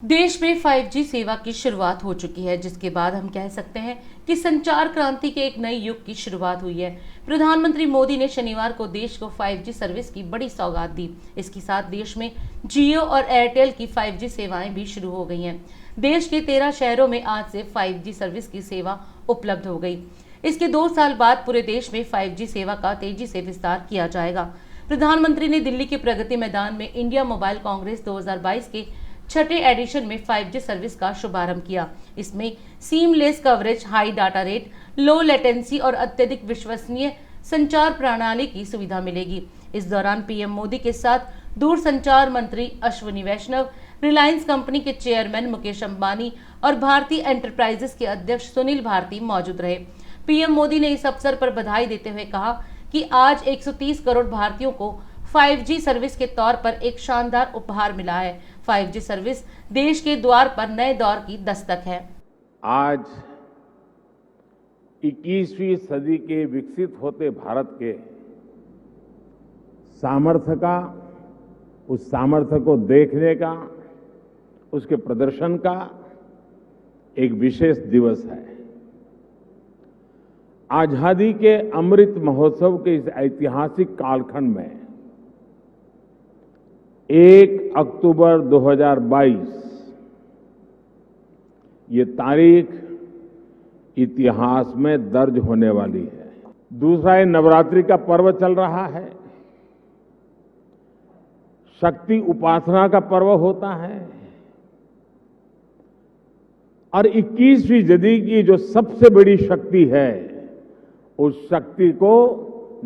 देश में 5G सेवा की शुरुआत हो चुकी है, जिसके बाद हम कह सकते हैं कि संचार क्रांति के एक नए युग की शुरुआत हुई है। प्रधानमंत्री मोदी ने शनिवार को देश को 5G सर्विस की बड़ी सौगात दी। इसके साथ देश में जियो और एयरटेल की 5G सेवाएं भी शुरू हो गई हैं। देश के 13 शहरों में आज से 5G सर्विस की सेवा उपलब्ध हो गई। इसके 2 साल बाद पूरे देश में 5G सेवा का तेजी से विस्तार किया जाएगा। प्रधानमंत्री ने दिल्ली के प्रगति मैदान में इंडिया मोबाइल कांग्रेस 2022 के छठे एडिशन में 5G सर्विस का शुभारंभ किया। इसमें seamless coverage, high data rate, low latency और अत्यधिक विश्वसनीय संचार प्रणाली की सुविधा मिलेगी। इस दौरान पीएम मोदी के साथ दूरसंचार मंत्री अश्विनी वैष्णव, रिलायंस कंपनी के चेयरमैन मुकेश अंबानी और भारतीय एंटरप्राइजेस के अध्यक्ष सुनील भारती मौजूद रहे। पीएम मोदी ने इस अवसर पर बधाई देते हुए कहा कि आज 130 करोड़ भारतीयों को 5G सर्विस के तौर पर एक शानदार उपहार मिला है। 5G सर्विस देश के द्वार पर नए दौर की दस्तक है। आज 21वीं सदी के विकसित होते भारत के सामर्थ्य का, उस सामर्थ्य को देखने का, उसके प्रदर्शन का एक विशेष दिवस है। आजादी के अमृत महोत्सव के इस ऐतिहासिक कालखंड में 1 अक्टूबर 2022 ये तारीख इतिहास में दर्ज होने वाली है। दूसरा, ये नवरात्रि का पर्व चल रहा है, शक्ति उपासना का पर्व होता है और 21वीं सदी की जो सबसे बड़ी शक्ति है, उस शक्ति को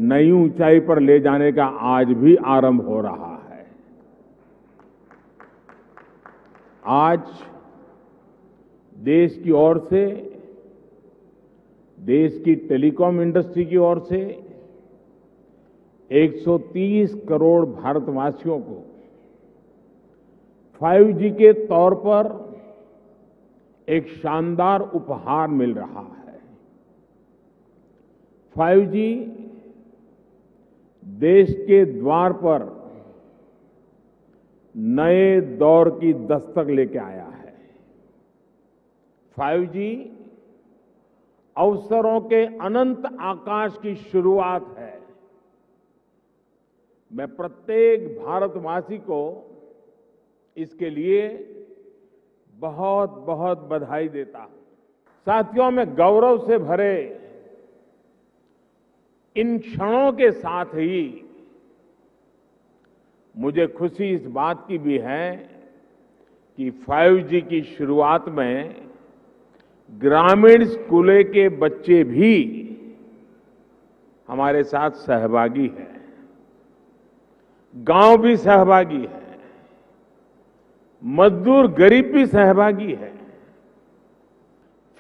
नई ऊंचाई पर ले जाने का आज भी आरंभ हो रहा है। आज देश की ओर से, देश की टेलीकॉम इंडस्ट्री की ओर से 130 करोड़ भारतवासियों को 5G के तौर पर एक शानदार उपहार मिल रहा है। 5G देश के द्वार पर नए दौर की दस्तक लेके आया है। 5G अवसरों के अनंत आकाश की शुरुआत है। मैं प्रत्येक भारतवासी को इसके लिए बहुत बहुत बधाई देता हूं। साथियों, मैं गौरव से भरे इन क्षणों के साथ ही मुझे खुशी इस बात की भी है कि 5G की शुरुआत में ग्रामीण स्कूलों के बच्चे भी हमारे साथ सहभागी हैं, गांव भी सहभागी है, मजदूर गरीब भी सहभागी है।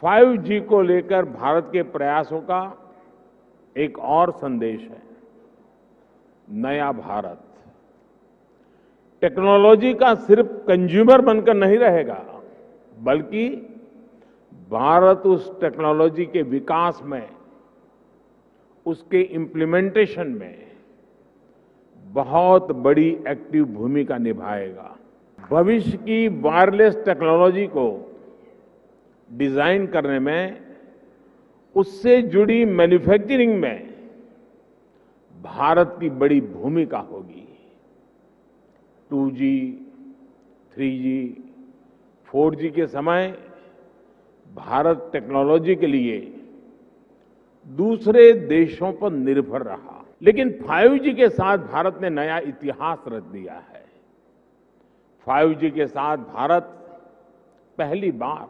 5G को लेकर भारत के प्रयासों का एक और संदेश है, नया भारत। टेक्नोलॉजी का सिर्फ कंज्यूमर बनकर नहीं रहेगा, बल्कि भारत उस टेक्नोलॉजी के विकास में, उसके इम्प्लीमेंटेशन में बहुत बड़ी एक्टिव भूमिका निभाएगा। भविष्य की वायरलेस टेक्नोलॉजी को डिजाइन करने में, उससे जुड़ी मैन्युफैक्चरिंग में भारत की बड़ी भूमिका होगी। 2G, 3G, 4G के समय भारत टेक्नोलॉजी के लिए दूसरे देशों पर निर्भर रहा, लेकिन 5G के साथ भारत ने नया इतिहास रच दिया है। 5G के साथ भारत पहली बार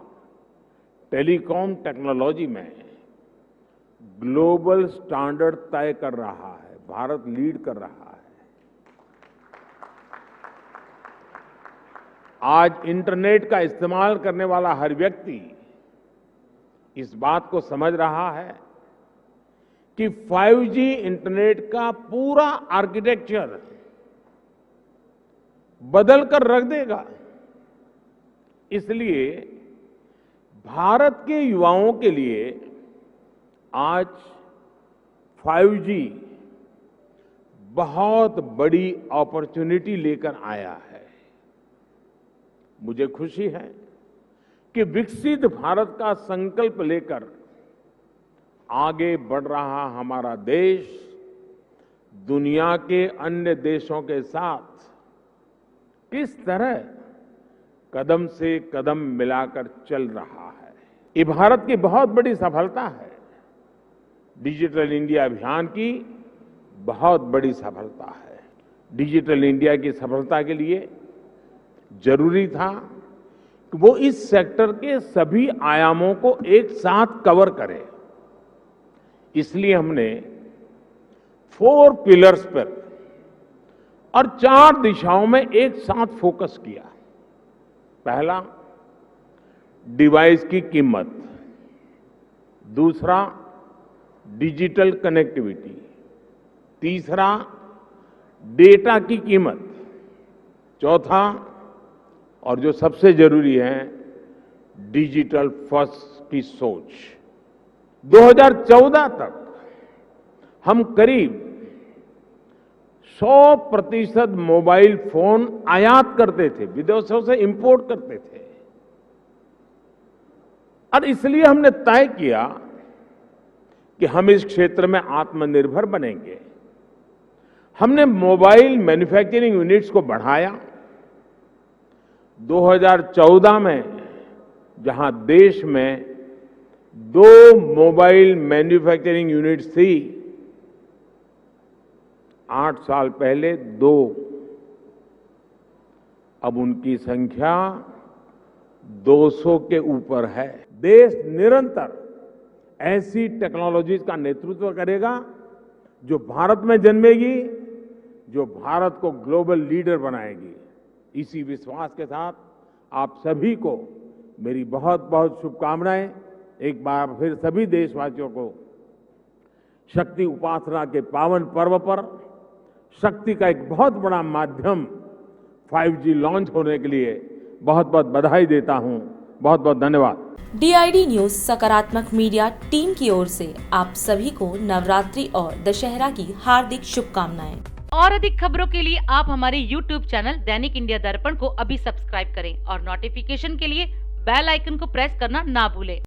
टेलीकॉम टेक्नोलॉजी में ग्लोबल स्टैंडर्ड तय कर रहा है। भारत लीड कर रहा है। आज इंटरनेट का इस्तेमाल करने वाला हर व्यक्ति इस बात को समझ रहा है कि 5G इंटरनेट का पूरा आर्किटेक्चर बदल कर रख देगा। इसलिए भारत के युवाओं के लिए आज 5G बहुत बड़ी अपॉर्चुनिटी लेकर आया है। मुझे खुशी है कि विकसित भारत का संकल्प लेकर आगे बढ़ रहा हमारा देश दुनिया के अन्य देशों के साथ किस तरह कदम से कदम मिलाकर चल रहा है। ये भारत की बहुत बड़ी सफलता है। डिजिटल इंडिया अभियान की बहुत बड़ी सफलता है। डिजिटल इंडिया की सफलता के लिए जरूरी था कि वो इस सेक्टर के सभी आयामों को एक साथ कवर करे। इसलिए हमने 4 पिलर्स पर और 4 दिशाओं में एक साथ फोकस किया। पहला, डिवाइस की कीमत। दूसरा, डिजिटल कनेक्टिविटी। तीसरा, डेटा की कीमत। चौथा, और जो सबसे जरूरी है, डिजिटल फर्स्ट की सोच। 2014 तक हम करीब 100% मोबाइल फोन आयात करते थे, विदेशों से इंपोर्ट करते थे। और इसलिए हमने तय किया कि हम इस क्षेत्र में आत्मनिर्भर बनेंगे। हमने मोबाइल मैन्युफैक्चरिंग यूनिट्स को बढ़ाया। 2014 में जहां देश में 2 मोबाइल मैन्युफैक्चरिंग यूनिट्स थी, 8 साल पहले 2। अब उनकी संख्या 200 के ऊपर है। देश निरंतर ऐसी टेक्नोलॉजीज का नेतृत्व करेगा जो भारत में जन्मेगी, जो भारत को ग्लोबल लीडर बनाएगी। इसी विश्वास के साथ आप सभी को मेरी बहुत बहुत शुभकामनाएं। एक बार फिर सभी देशवासियों को शक्ति उपासना के पावन पर्व पर शक्ति का एक बहुत बड़ा माध्यम 5G लॉन्च होने के लिए बहुत बहुत बधाई देता हूं। बहुत बहुत धन्यवाद। DID न्यूज सकारात्मक मीडिया टीम की ओर से आप सभी को नवरात्रि और दशहरा की हार्दिक शुभकामनाएं। और अधिक खबरों के लिए आप हमारे YouTube चैनल दैनिक इंडिया दर्पण को अभी सब्सक्राइब करें और नोटिफिकेशन के लिए बेल आइकन को प्रेस करना ना भूलें।